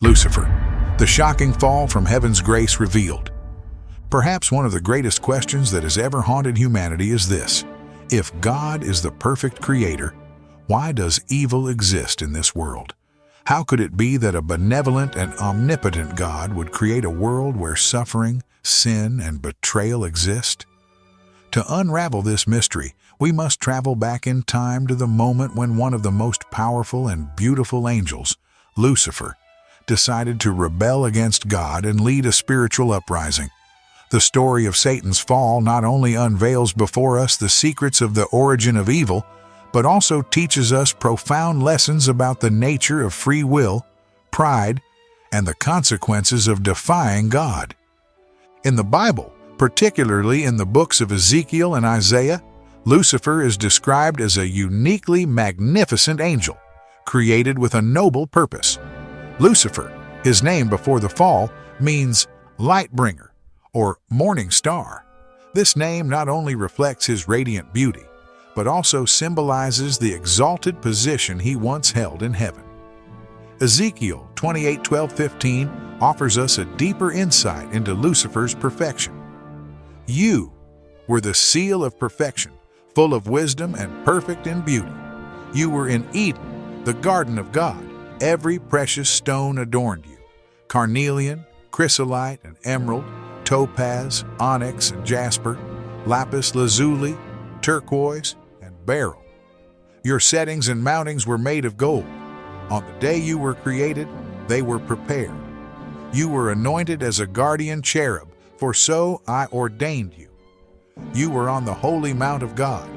Lucifer, the shocking fall from heaven's grace revealed. Perhaps one of the greatest questions that has ever haunted humanity is this: if God is the perfect creator, why does evil exist in this world? How could it be that a benevolent and omnipotent God would create a world where suffering, sin, and betrayal exist? To unravel this mystery, we must travel back in time to the moment when one of the most powerful and beautiful angels, Lucifer, decided to rebel against God and lead a spiritual uprising. The story of Satan's fall not only unveils before us the secrets of the origin of evil, but also teaches us profound lessons about the nature of free will, pride, and the consequences of defying God. In the Bible, particularly in the books of Ezekiel and Isaiah, Lucifer is described as a uniquely magnificent angel, created with a noble purpose. Lucifer, his name before the fall, means light bringer or morning star. This name not only reflects his radiant beauty, but also symbolizes the exalted position he once held in heaven. Ezekiel 28:12-15 offers us a deeper insight into Lucifer's perfection. You were the seal of perfection, full of wisdom and perfect in beauty. You were in Eden, the garden of God. Every precious stone adorned you: carnelian, chrysolite, and emerald, topaz, onyx, and jasper, lapis lazuli, turquoise, and beryl. Your settings and mountings were made of gold. On the day you were created, they were prepared. You were anointed as a guardian cherub, for so I ordained you. You were on the holy mount of God.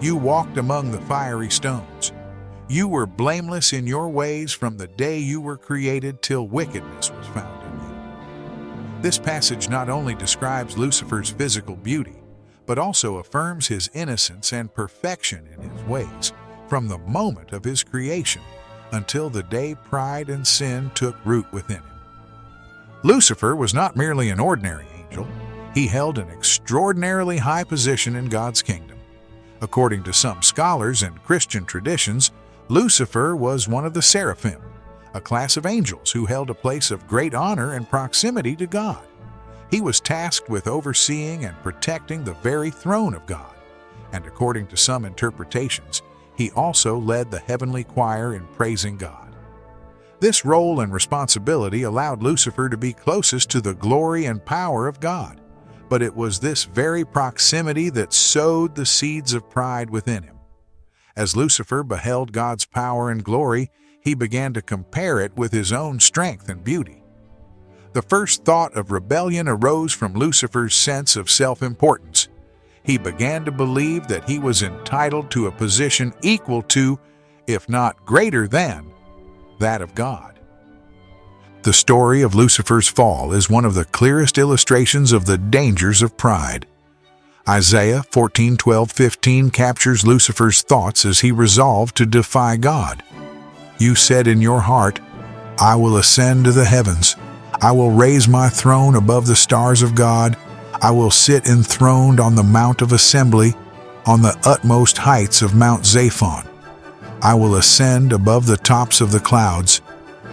You walked among the fiery stones. You were blameless in your ways from the day you were created till wickedness was found in you. This passage not only describes Lucifer's physical beauty, but also affirms his innocence and perfection in his ways from the moment of his creation until the day pride and sin took root within him. Lucifer was not merely an ordinary angel. He held an extraordinarily high position in God's kingdom. According to some scholars and Christian traditions, Lucifer was one of the seraphim, a class of angels who held a place of great honor and proximity to God. He was tasked with overseeing and protecting the very throne of God, and according to some interpretations, he also led the heavenly choir in praising God. This role and responsibility allowed Lucifer to be closest to the glory and power of God, but it was this very proximity that sowed the seeds of pride within him. As Lucifer beheld God's power and glory, he began to compare it with his own strength and beauty. The first thought of rebellion arose from Lucifer's sense of self-importance. He began to believe that he was entitled to a position equal to, if not greater than, that of God. The story of Lucifer's fall is one of the clearest illustrations of the dangers of pride. Isaiah 14:12-15 captures Lucifer's thoughts as he resolved to defy God. You said in your heart, I will ascend to the heavens. I will raise my throne above the stars of God. I will sit enthroned on the mount of assembly, on the utmost heights of Mount Zaphon. I will ascend above the tops of the clouds.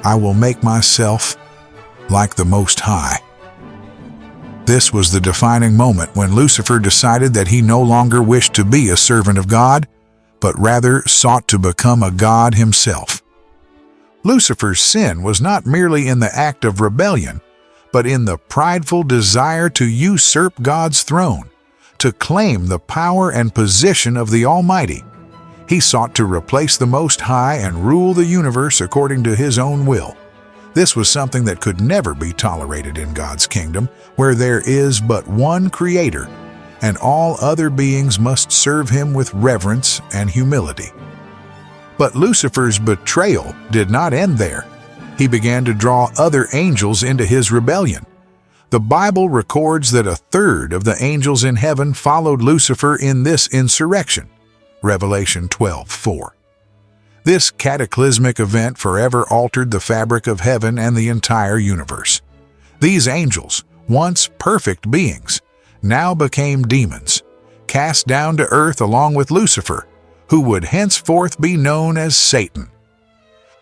I will make myself like the Most High. This was the defining moment when Lucifer decided that he no longer wished to be a servant of God, but rather sought to become a god himself. Lucifer's sin was not merely in the act of rebellion, but in the prideful desire to usurp God's throne, to claim the power and position of the Almighty. He sought to replace the Most High and rule the universe according to his own will. This was something that could never be tolerated in God's kingdom, where there is but one Creator, and all other beings must serve him with reverence and humility. But Lucifer's betrayal did not end there. He began to draw other angels into his rebellion. The Bible records that a third of the angels in heaven followed Lucifer in this insurrection. Revelation 12:4. This cataclysmic event forever altered the fabric of heaven and the entire universe. These angels, once perfect beings, now became demons, cast down to earth along with Lucifer, who would henceforth be known as Satan.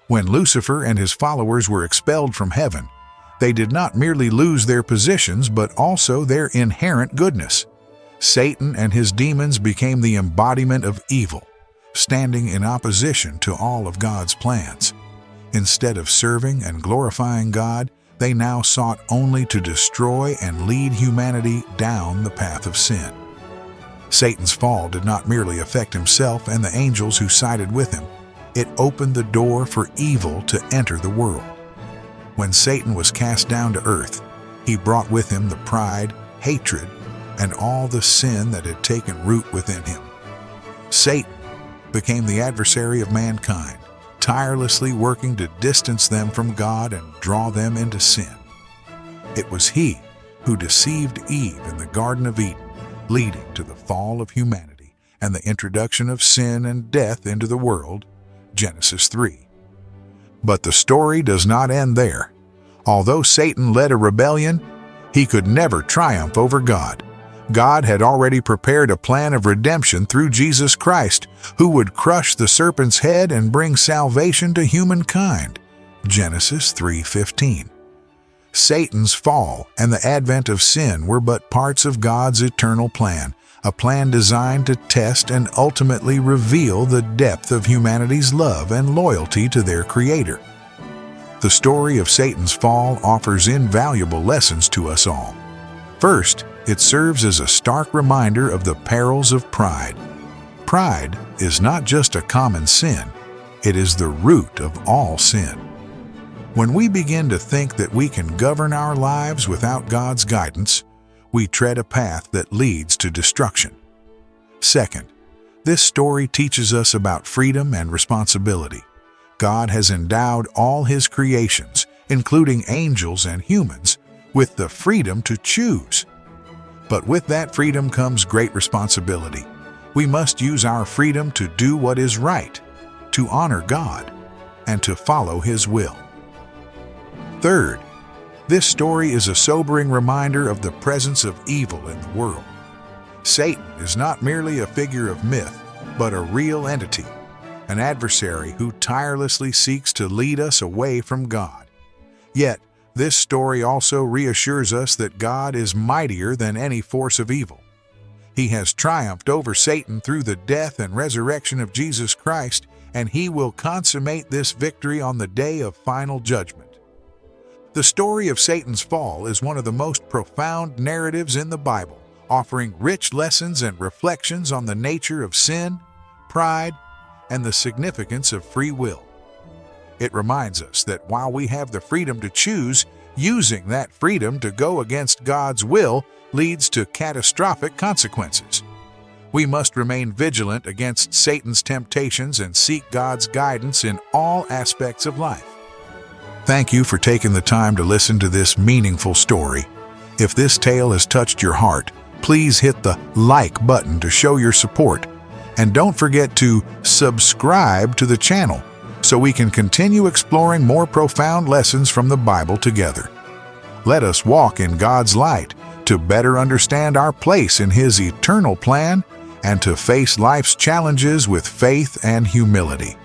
When Lucifer and his followers were expelled from heaven, they did not merely lose their positions but also their inherent goodness. Satan and his demons became the embodiment of evil, standing in opposition to all of God's plans. Instead of serving and glorifying God, they now sought only to destroy and lead humanity down the path of sin. Satan's fall did not merely affect himself and the angels who sided with him. It opened the door for evil to enter the world. When Satan was cast down to earth, he brought with him the pride, hatred, and all the sin that had taken root within him. Satan became the adversary of mankind, tirelessly working to distance them from God and draw them into sin. It was he who deceived Eve in the Garden of Eden, leading to the fall of humanity and the introduction of sin and death into the world, Genesis 3. But the story does not end there. Although Satan led a rebellion, he could never triumph over God. God had already prepared a plan of redemption through Jesus Christ, who would crush the serpent's head and bring salvation to humankind, Genesis 3:15. Satan's fall and the advent of sin were but parts of God's eternal plan, a plan designed to test and ultimately reveal the depth of humanity's love and loyalty to their Creator. The story of Satan's fall offers invaluable lessons to us all. First, it serves as a stark reminder of the perils of pride. Pride is not just a common sin, it is the root of all sin. When we begin to think that we can govern our lives without God's guidance, we tread a path that leads to destruction. Second, this story teaches us about freedom and responsibility. God has endowed all His creations, including angels and humans, with the freedom to choose. But with that freedom comes great responsibility. We must use our freedom to do what is right, to honor God, and to follow His will. Third, this story is a sobering reminder of the presence of evil in the world. Satan is not merely a figure of myth, but a real entity, an adversary who tirelessly seeks to lead us away from God. Yet, this story also reassures us that God is mightier than any force of evil. He has triumphed over Satan through the death and resurrection of Jesus Christ, and He will consummate this victory on the day of final judgment. The story of Satan's fall is one of the most profound narratives in the Bible, offering rich lessons and reflections on the nature of sin, pride, and the significance of free will. It reminds us that while we have the freedom to choose, using that freedom to go against God's will leads to catastrophic consequences. We must remain vigilant against Satan's temptations and seek God's guidance in all aspects of life. Thank you for taking the time to listen to this meaningful story. If this tale has touched your heart, please hit the like button to show your support. And don't forget to subscribe to the channel so we can continue exploring more profound lessons from the Bible together. Let us walk in God's light to better understand our place in His eternal plan and to face life's challenges with faith and humility.